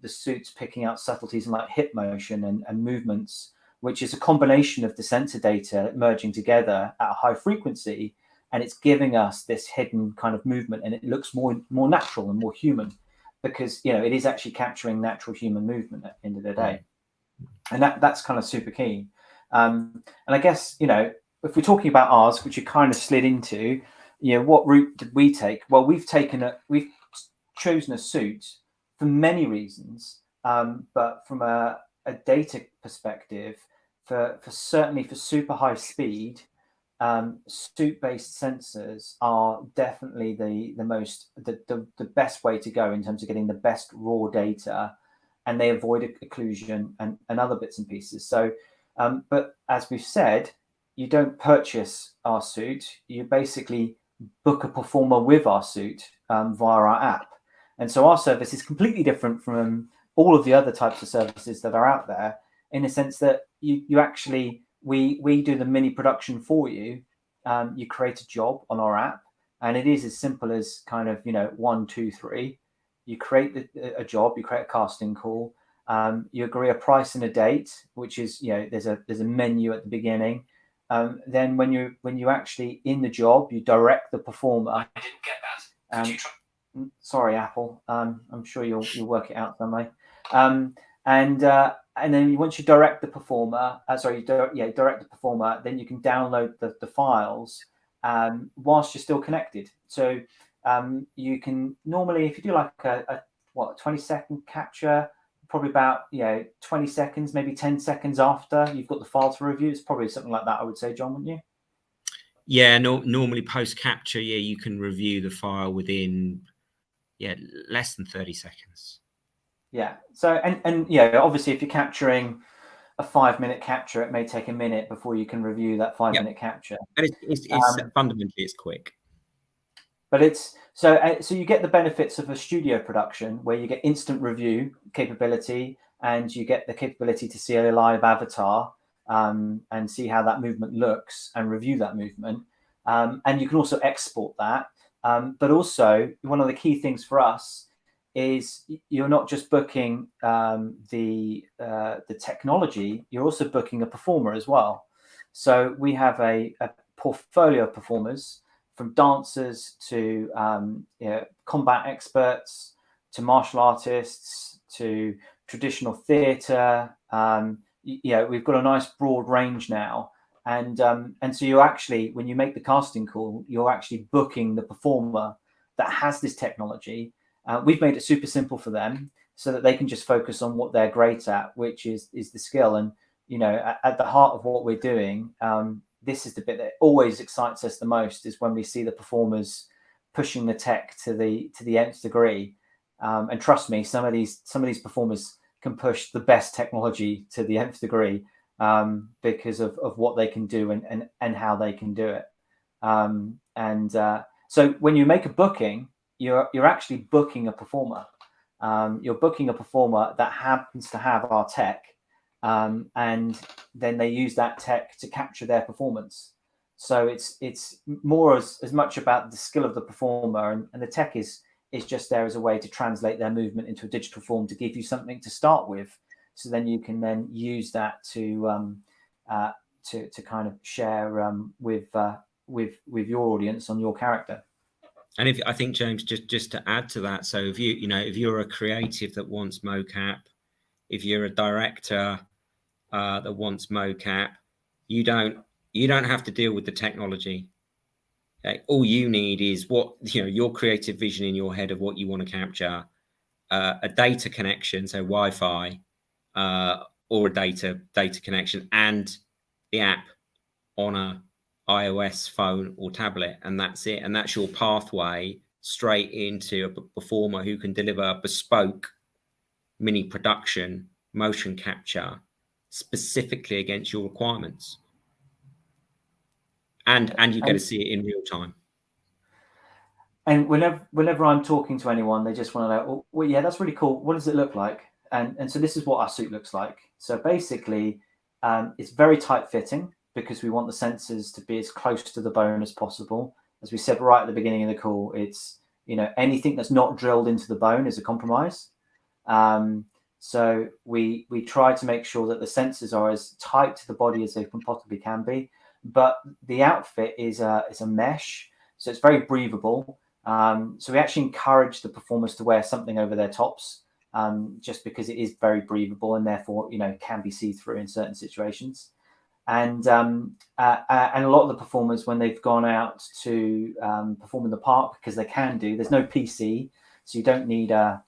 the suit's picking out subtleties in like hip motion and movements, which is a combination of the sensor data merging together at a high frequency, and it's giving us this hidden kind of movement, and it looks more natural and more human, because it is actually capturing natural human movement at the end of the day. And that's kind of super key. And I guess if we're talking about ours, which you kind of slid into, what route did we take? Well, we've chosen a suit for many reasons, but from a data perspective, for certainly for super high speed, suit-based sensors are definitely the best way to go in terms of getting the best raw data, and they avoid occlusion and other bits and pieces. So, but as we've said, you don't purchase our suit. You basically book a performer with our suit via our app. And so our service is completely different from all of the other types of services that are out there, in the sense that you actually, we do the mini production for you. You create a job on our app, and it is as simple as kind of 1, 2, 3. You create a job, you create a casting call, you agree a price and a date, which is there's a menu at the beginning. Then when you actually in the job, you direct the performer. I didn't get that. Sorry, Apple. I'm sure you'll work it out some way. And then once you direct the performer, direct the performer, then you can download the files whilst you're still connected. So you can normally, if you do like a 20-second capture, probably about 20 seconds, maybe 10 seconds after you've got the file to review. It's probably something like that, I would say, John, wouldn't you? Yeah, normally post capture, you can review the file within less than 30 seconds. Yeah. So and obviously if you're capturing a 5-minute capture, it may take a minute before you can review that 5-minute capture. And it's fundamentally it's quick. But it's so you get the benefits of a studio production, where you get instant review capability, and you get the capability to see a live avatar and see how that movement looks and review that movement. And you can also export that. But also, one of the key things for us is you're not just booking the technology, you're also booking a performer as well. So we have a portfolio of performers, from dancers to combat experts, to martial artists, to traditional theatre. We've got a nice broad range now, And so you actually, when you make the casting call, you're actually booking the performer that has this technology. We've made it super simple for them so that they can just focus on what they're great at, which is the skill. And at the heart of what we're doing, this is the bit that always excites us the most, is when we see the performers pushing the tech to the nth degree. And trust me, some of these performers can push the best technology to the nth degree, because of what they can do and how they can do it. So when you make a booking, you're actually booking a performer. You're booking a performer that happens to have our tech, and then they use that tech to capture their performance. So it's more as much about the skill of the performer, and the tech is just there as a way to translate their movement into a digital form to give you something to start with. So then you can then use that to kind of share with your audience on your character. And I think, James, just to add to that, so if you're a creative that wants mocap, if you're a director that wants mocap, you don't have to deal with the technology. Okay? All you need is your creative vision in your head of what you want to capture, a data connection, so Wi-Fi, or a data connection, and the app on a iOS phone or tablet, and that's it. And that's your pathway straight into a performer who can deliver bespoke mini production motion capture specifically against your requirements. And you get to see it in real time. And whenever I'm talking to anyone, they just want to know, well, yeah, that's really cool. What does it look like? And so this is what our suit looks like. So basically, it's very tight fitting, because we want the sensors to be as close to the bone as possible. As we said right at the beginning of the call, it's, anything that's not drilled into the bone is a compromise. So we try to make sure that the sensors are as tight to the body as they possibly can be. But the outfit is a mesh, so it's very breathable. So we actually encourage the performers to wear something over their tops, just because it is very breathable and therefore, can be see-through in certain situations. And a lot of the performers, when they've gone out to perform in the park, because there's no PC, so you don't need a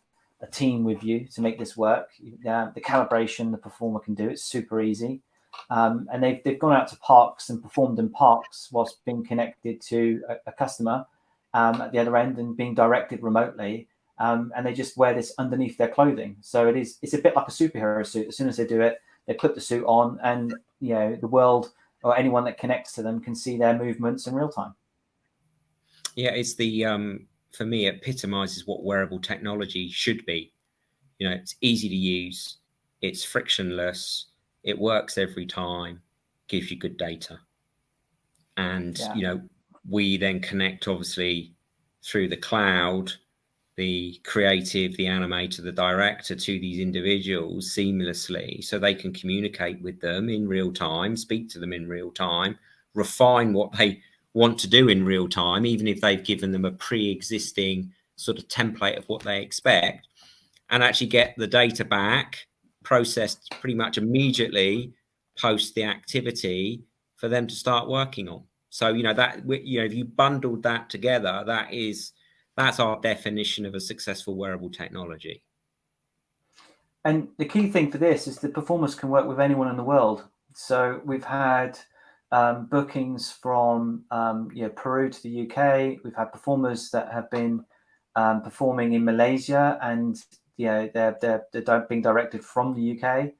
team with you to make this work. The calibration the performer can do, it's super easy. And they've gone out to parks and performed in parks whilst being connected to a customer at the other end and being directed remotely. And they just wear this underneath their clothing. So it's a bit like a superhero suit. As soon as they do it, they put the suit on, and the world or anyone that connects to them can see their movements in real time. Yeah, it's for me, it epitomizes what wearable technology should be. It's easy to use, it's frictionless, it works every time, gives you good data. And we then connect, obviously, through the cloud, the creative, the animator, the director, to these individuals seamlessly, so they can communicate with them in real time, speak to them in real time, refine what they want to do in real time, even if they've given them a pre-existing sort of template of what they expect, and actually get the data back, processed pretty much immediately post the activity for them to start working on. So, if you bundled that together, that's our definition of a successful wearable technology. And the key thing for this is the performers can work with anyone in the world. So we've had bookings from Peru to the UK. We've had performers that have been performing in Malaysia, and they're being directed from the UK,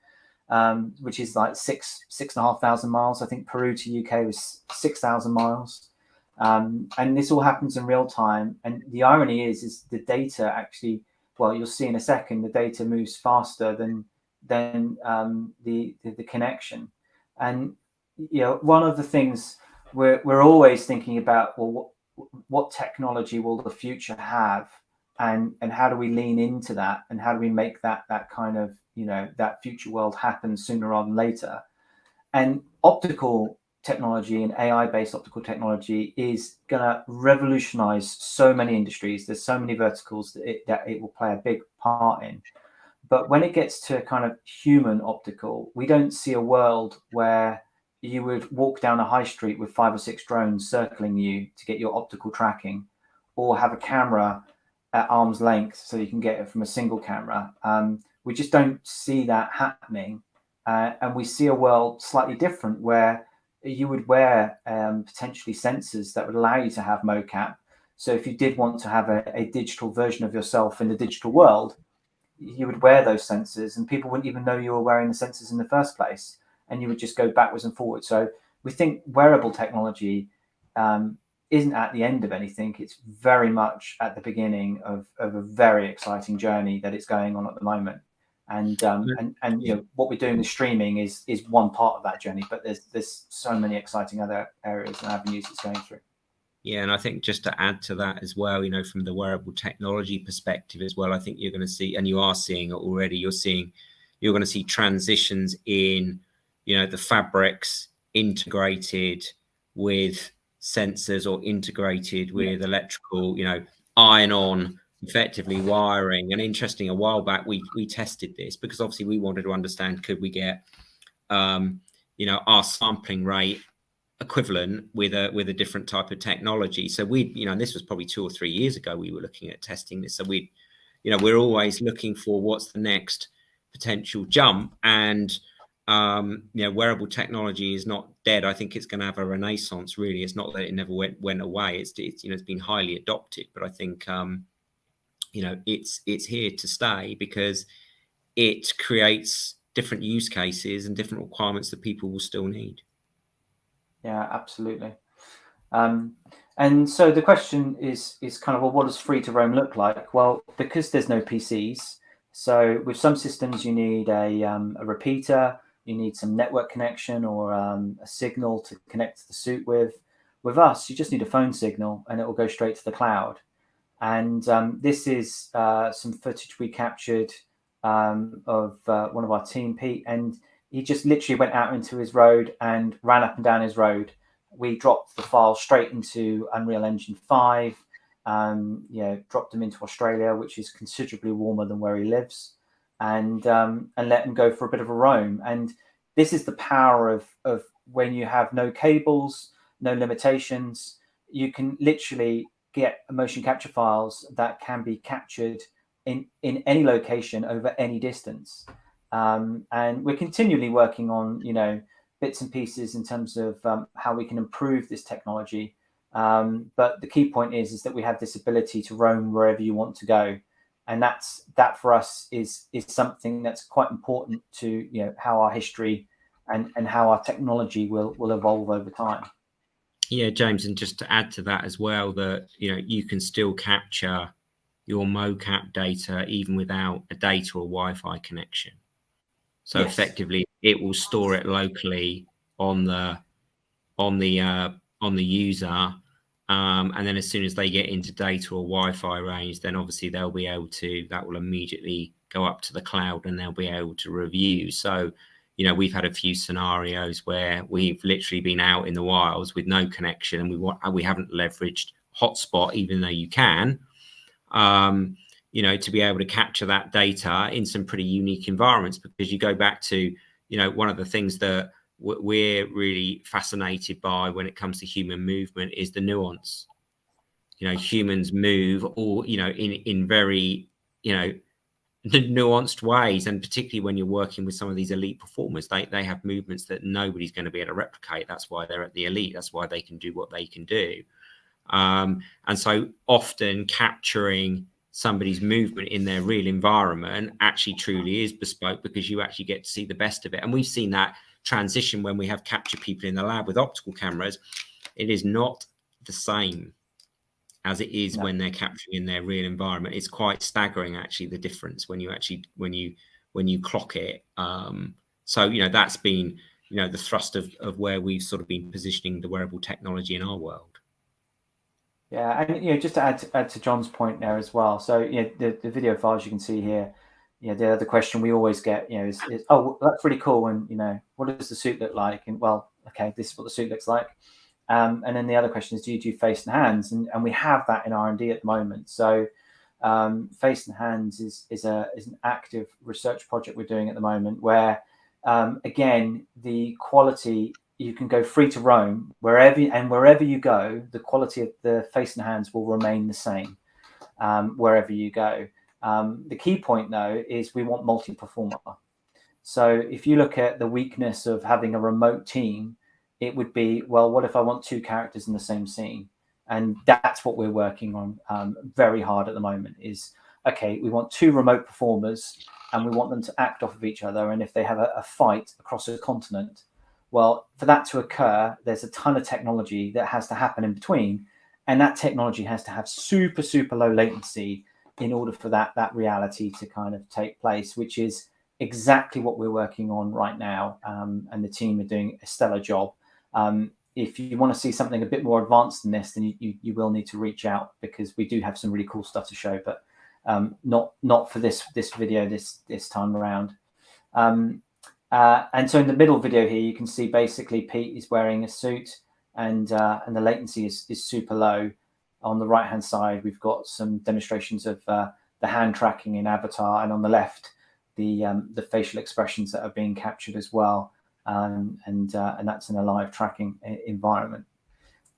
which is like 6,500 miles. I think Peru to UK was 6,000 miles. And this all happens in real time. And the irony is the data actually, well, you'll see in a second, the data moves faster than the connection. And one of the things we're always thinking about, well, what technology will the future have, and how do we lean into that, and how do we make that kind of that future world happen sooner rather than later. And optical technology and AI-based optical technology is going to revolutionize so many industries. There's so many verticals that it will play a big part in. But when it gets to kind of human optical, we don't see a world where you would walk down a high street with 5 or 6 drones circling you to get your optical tracking, or have a camera at arm's length so you can get it from a single camera. We just don't see that happening. And we see a world slightly different, where you would wear potentially sensors that would allow you to have mocap. So if you did want to have a digital version of yourself in the digital world, you would wear those sensors and people wouldn't even know you were wearing the sensors in the first place. And you would just go backwards and forwards. So we think wearable technology isn't at the end of anything. It's very much at the beginning of a very exciting journey that it's going on at the moment. And you know, what we're doing with streaming is one part of that journey, but there's so many exciting other areas and avenues it's going through. Yeah, and I think just to add to that as well, you know, from the wearable technology perspective as well, I think you're going to see, and you are seeing it already, you're going to see transitions in, you know, the fabrics integrated with sensors or integrated with electrical, you know, iron-on effectively wiring. And interesting, a while back we tested this because obviously we wanted to understand, could we get you know, our sampling rate equivalent with a different type of technology. So we, you know, and this was probably 2 or 3 years ago we were looking at testing this. So we, you know, we're always looking for what's the next potential jump. And you know, wearable technology is not dead. I think it's going to have a renaissance, really. It's not that it never went away. It's you know, it's been highly adopted, but I think you know, it's here to stay because it creates different use cases and different requirements that people will still need. Yeah, absolutely. And so the question is kind of, well, what does free to roam look like? Well, because there's no PCs, so with some systems you need a repeater, you need some network connection or a signal to connect the suit with. With us, you just need a phone signal and it will go straight to the cloud. And this is some footage we captured of one of our team, Pete, and he just literally went out into his road and ran up and down his road. We dropped the file straight into Unreal Engine 5, you know, dropped them into Australia, which is considerably warmer than where he lives, and let him go for a bit of a roam. And this is the power of when you have no cables, no limitations, you can literally get motion capture files that can be captured in any location over any distance. And we're continually working on, you know, bits and pieces in terms of how we can improve this technology. But the key point is that we have this ability to roam wherever you want to go. And that for us is something that's quite important to, you know, how our history and how our technology will evolve over time. Yeah, James, and just to add to that as well, that, you know, you can still capture your mocap data even without a data or Wi-Fi connection. So yes, effectively, it will store it locally on the user, and then as soon as they get into data or Wi-Fi range, then obviously they'll be able to. That will immediately go up to the cloud, and they'll be able to review. So, you know, we've had a few scenarios where we've literally been out in the wilds with no connection, and we haven't leveraged hotspot, even though you can. You know, to be able to capture that data in some pretty unique environments, because you go back to, you know, one of the things that we're really fascinated by when it comes to human movement is the nuance. You know, humans move all, you know, in very, you know, nuanced ways, and particularly when you're working with some of these elite performers, they have movements that nobody's going to be able to replicate. That's why they're at the elite. That's why they can do what they can do. And so often capturing somebody's movement in their real environment actually truly is bespoke, because you actually get to see the best of it. And we've seen that transition when we have captured people in the lab with optical cameras. It is not the same as it is when they're capturing in their real environment. It's quite staggering, actually, the difference when you clock it. So, you know, that's been, you know, the thrust of where we've sort of been positioning the wearable technology in our world. Yeah, and, you know, just to add to John's point there as well. So, you know, the video files you can see here, you know, the other question we always get, you know, is oh, that's really cool, and, you know, what does the suit look like? And, well, okay, this is what the suit looks like. And then the other question is, do you do face and hands? And we have that in R&D at the moment. So face and hands is an active research project we're doing at the moment, where again, the quality, you can go free to roam wherever you go. The quality of the face and hands will remain the same wherever you go. The key point, though, is we want multi-performer. So if you look at the weakness of having a remote team, it would be, well, what if I want 2 characters in the same scene? And that's what we're working on very hard at the moment is, okay, we want 2 remote performers and we want them to act off of each other. And if they have a fight across a continent, well, for that to occur, there's a ton of technology that has to happen in between. And that technology has to have super, super low latency in order for that reality to kind of take place, which is exactly what we're working on right now. And the team are doing a stellar job. If you want to see something a bit more advanced than this, then you will need to reach out, because we do have some really cool stuff to show, but not for this video this time around. And so in the middle video here, you can see basically Pete is wearing a suit, and the latency is super low. On the right hand side, we've got some demonstrations of the hand tracking in Avatar, and on the left, the facial expressions that are being captured as well. And that's in a live tracking environment.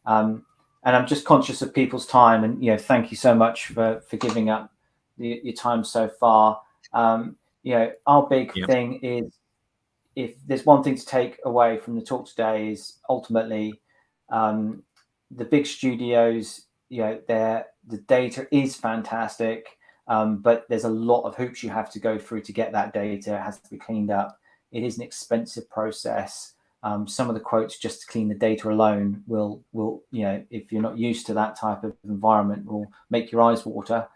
And I'm just conscious of people's time, and thank you so much for giving up your time so far. Our big thing is, if there's one thing to take away from the talk today, is ultimately the big studios, the data is fantastic, but there's a lot of hoops you have to go through to get that data. It has to be cleaned up. It is an expensive process. Some of the quotes just to clean the data alone will if you're not used to that type of environment, will make your eyes water.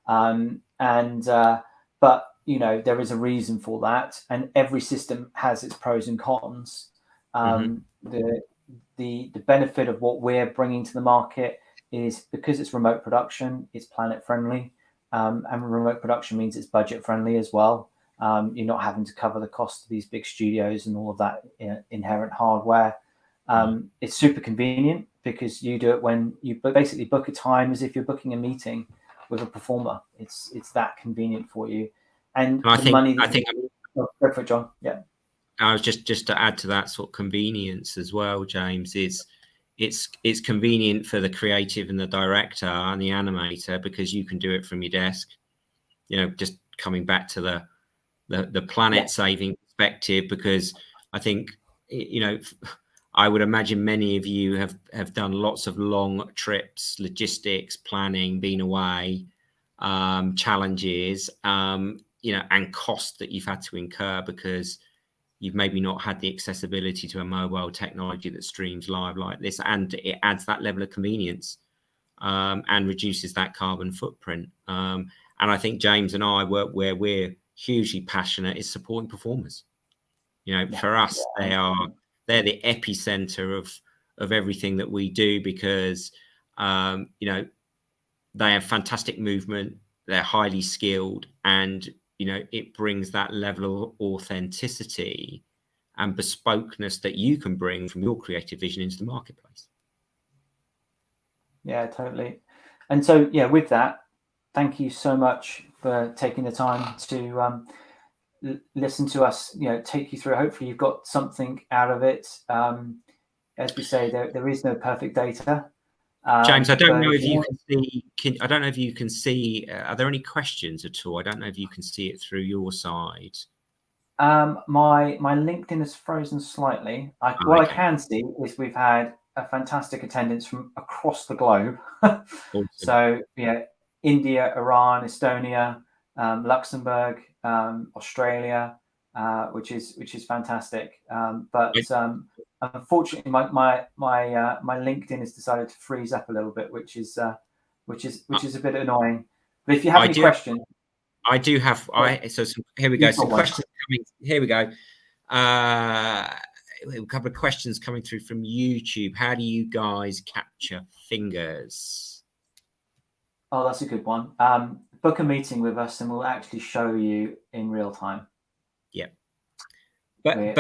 But there is a reason for that, and every system has its pros and cons. The benefit of what we're bringing to the market is, because it's remote production, it's planet friendly, and remote production means it's budget friendly as well. You're not having to cover the cost of these big studios and all of that inherent hardware. It's super convenient, because you do it when you basically book a time as if you're booking a meeting with a performer. It's that convenient for you. And I the think, money. I think go for it, John. Yeah. I was just to add to that sort of convenience as well, James, is it's convenient for the creative and the director and the animator, because you can do it from your desk. Just coming back to the planet saving perspective, because I think I would imagine many of you have done lots of long trips, logistics, planning, been away, challenges, and cost that you've had to incur because you've maybe not had the accessibility to a mobile technology that streams live like this, and it adds that level of convenience and reduces that carbon footprint. And I think James and I work where we're hugely passionate is supporting performers. For us, they're the epicenter of everything that we do, because they have fantastic movement, they're highly skilled, and it brings that level of authenticity and bespokeness that you can bring from your creative vision into the marketplace. Yeah, totally. And so with that, thank you so much for taking the time to listen to us, take you through. Hopefully you've got something out of it. As we say, there is no perfect data. James, I don't know if you can see. I don't know if you can see. Are there any questions at all? I don't know if you can see it through your side. My LinkedIn is frozen slightly. What I can see is we've had a fantastic attendance from across the globe. Awesome. So India, Iran, Estonia, Luxembourg, Australia, which is fantastic. But unfortunately, my LinkedIn has decided to freeze up a little bit, which is a bit annoying. But if you have any questions, I do have. So here we go. Some questions coming. Here we go. A couple of questions coming through from YouTube. How do you guys capture fingers? Oh, that's a good one. Book a meeting with us, and we'll actually show you in real time. Yeah. But we're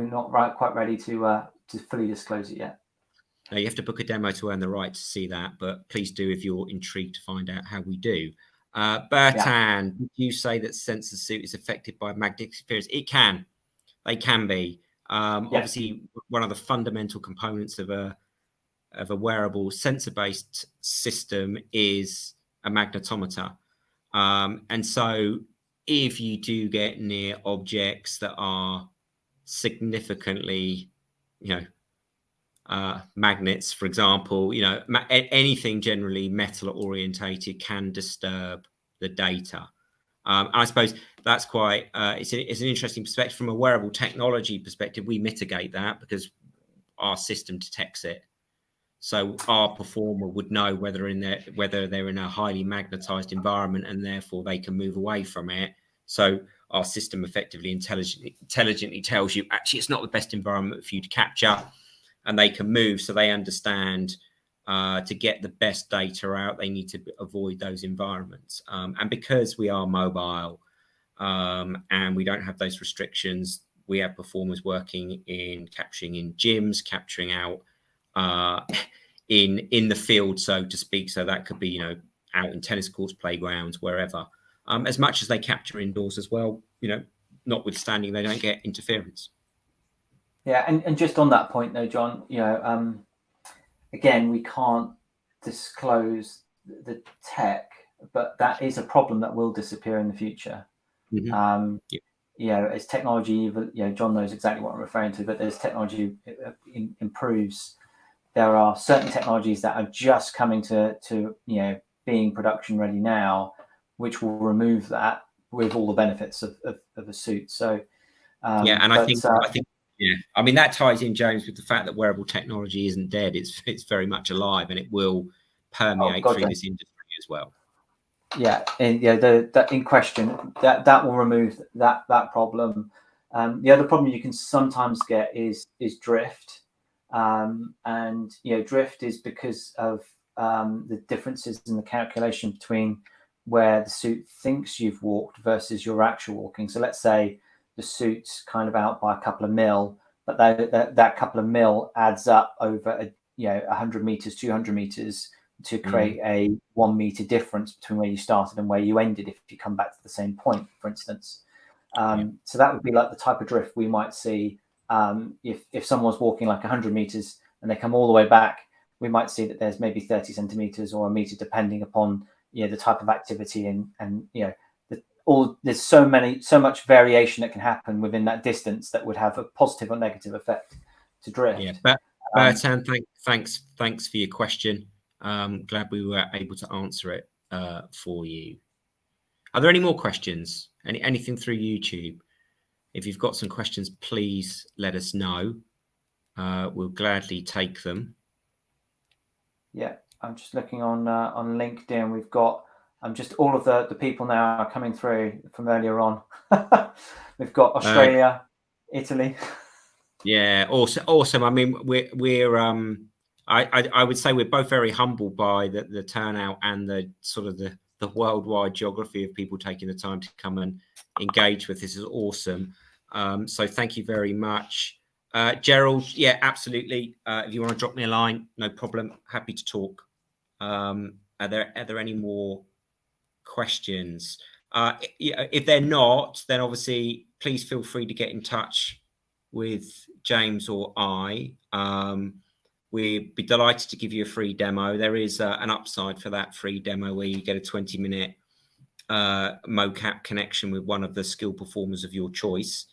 not quite ready to fully disclose it yet. No, you have to book a demo to earn the right to see that, but please do if you're intrigued to find out how we do. Bertan, did you say that sensor suit is affected by magnetic fields? It can. They can be. Obviously, one of the fundamental components of a wearable sensor-based system is a magnetometer. And so if you do get near objects that are significantly, magnets, for example, anything generally metal orientated can disturb the data. And I suppose that's quite, it's an interesting perspective. From a wearable technology perspective, we mitigate that because our system detects it. So our performer would know whether they're in a highly magnetized environment, and therefore they can move away from it. So our system effectively intelligently tells you, actually, it's not the best environment for you to capture, and they can move. So they understand to get the best data out, they need to avoid those environments. And because we are mobile and we don't have those restrictions, we have performers working in capturing in gyms, capturing out in the field, so to speak. So that could be, out in tennis courts, playgrounds, wherever, as much as they capture indoors as well, notwithstanding they don't get interference. Yeah, and just on that point though, John, again, we can't disclose the tech, but that is a problem that will disappear in the future. As technology, John knows exactly what I'm referring to, but as technology improves, there are certain technologies that are just coming to being production ready now, which will remove that with all the benefits of a suit. So I think I mean, that ties in, James, with the fact that wearable technology isn't dead. It's very much alive, and it will permeate through this industry as well. Yeah, and that in question, that will remove that problem. The other problem you can sometimes get is drift, and drift is because of the differences in the calculation between where the suit thinks you've walked versus your actual walking. So let's say the suit's kind of out by a couple of mil, but that couple of mil adds up over 100 meters, 200 meters to create a 1 meter difference between where you started and where you ended if you come back to the same point, for instance. So that would be like the type of drift we might see if someone's walking like 100 meters and they come all the way back. We might see that there's maybe 30 centimeters or a meter, depending upon the type of activity and there's so much variation that can happen within that distance that would have a positive or negative effect to drift. Yeah, Bertan, thanks for your question. Glad we were able to answer it for you. Are there any more questions? Anything through YouTube? If you've got some questions, please let us know. We'll gladly take them. Yeah, I'm just looking on LinkedIn. We've got just all of the people now are coming through from earlier on. We've got Australia, Italy. Yeah, awesome. I mean, we're I would say we're both very humbled by the turnout and the sort of the worldwide geography of people taking the time to come and engage with this. Is awesome. So thank you very much. Gerald, yeah, absolutely. If you want to drop me a line, no problem. Happy to talk. Are there any more questions? If they're not, then obviously please feel free to get in touch with James or I. We'd be delighted to give you a free demo. There is an upside for that free demo where you get a 20-minute mocap connection with one of the skill performers of your choice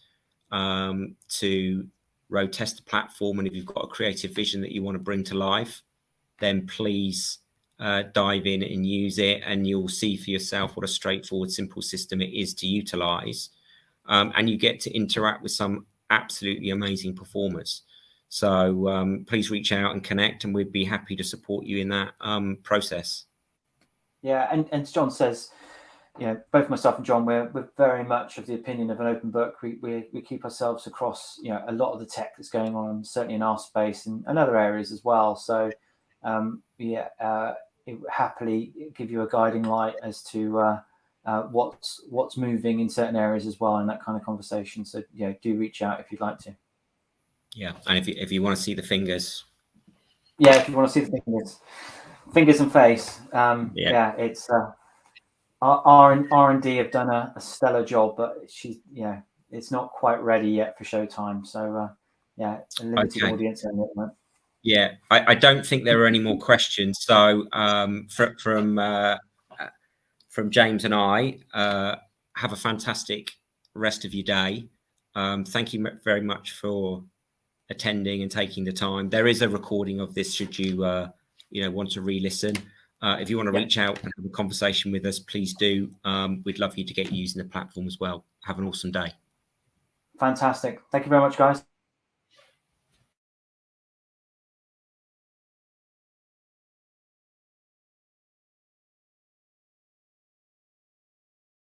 to road test the platform. And if you've got a creative vision that you want to bring to life, then please dive in and use it, and you'll see for yourself what a straightforward, simple system it is to utilize. And you get to interact with some absolutely amazing performers. So please reach out and connect, and we'd be happy to support you in that process. Yeah, and as John says, both myself and John, we're very much of the opinion of an open book. We keep ourselves across, a lot of the tech that's going on, certainly in our space and other areas as well. So it happily give you a guiding light as to what's moving in certain areas as well in that kind of conversation. So do reach out if you'd like to. Yeah, and if you want to see the fingers. Yeah, if you want to see the fingers and face. It's R&D have done a stellar job, but it's not quite ready yet for showtime. So yeah, a limited Okay. audience only at the moment. Yeah, I don't think there are any more questions. So from James and I, have a fantastic rest of your day. Thank you very much for attending and taking the time. There is a recording of this should you want to re-listen. If you want to reach out and have a conversation with us, please do. We'd love you to get using the platform as well. Have an awesome day. Fantastic. Thank you very much, guys.